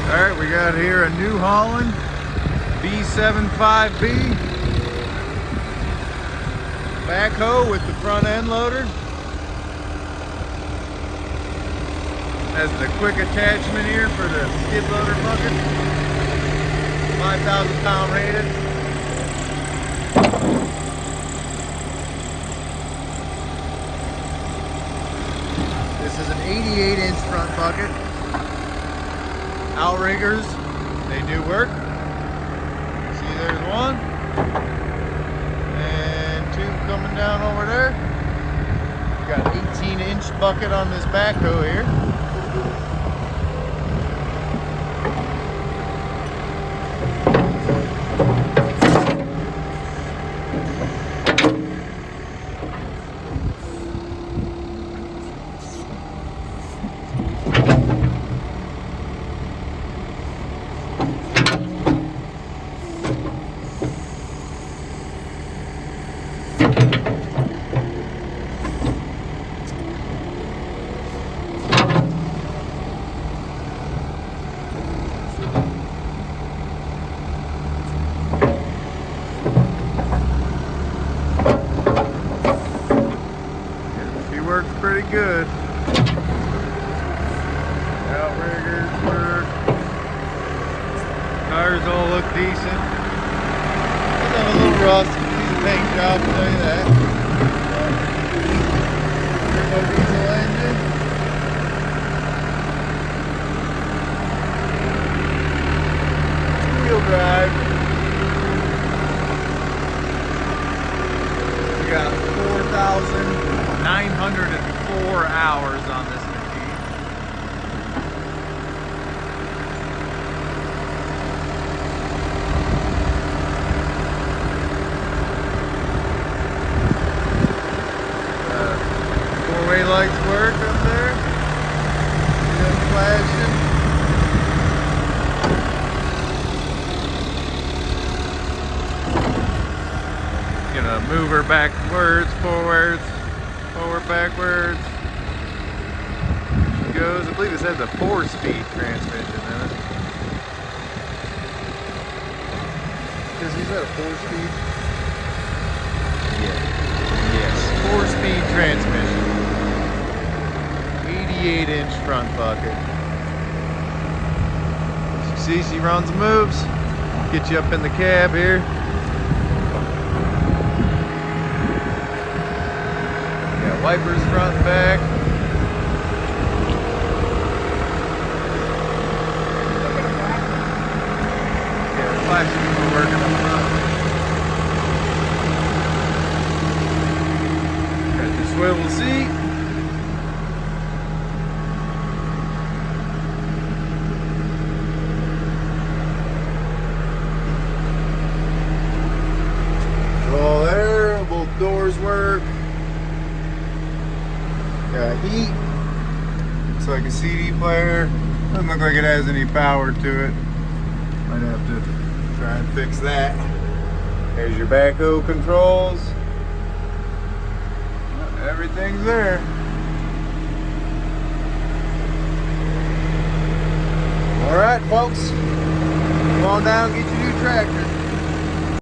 Alright, we got here a New Holland B75B backhoe with the front end loader. Has the quick attachment here for the skid loader bucket. 5,000 pound rated. This is an 88-inch front bucket. Outriggers, they do work. See, there's one. And two coming down over there. We got an 18-inch bucket on this backhoe here. Works pretty good. Outriggers work. Tires all look decent. It's a little rusty. Needs a paint job, I'll tell you that. Turbo diesel engine. Two-wheel drive. We got 4,904 hours on this machine. Four-way lights work up there. See them flashing. Gonna move her backwards, forwards. Forward, backwards. She goes. I believe this has a 4-speed transmission in it. Is that a 4-speed? Yeah. Yes, 4-speed transmission. 88-inch front bucket. See, she runs and moves. Get you up in the cab here. Wipers front and back. Yeah, the flashing are working up front. Got the swivel seat. All there, both doors work. Got heat. Looks like a CD player. Doesn't look like it has any power to it. Might have to try and fix that. There's your backhoe controls. Everything's there. Alright folks, come on down and get your new tractor.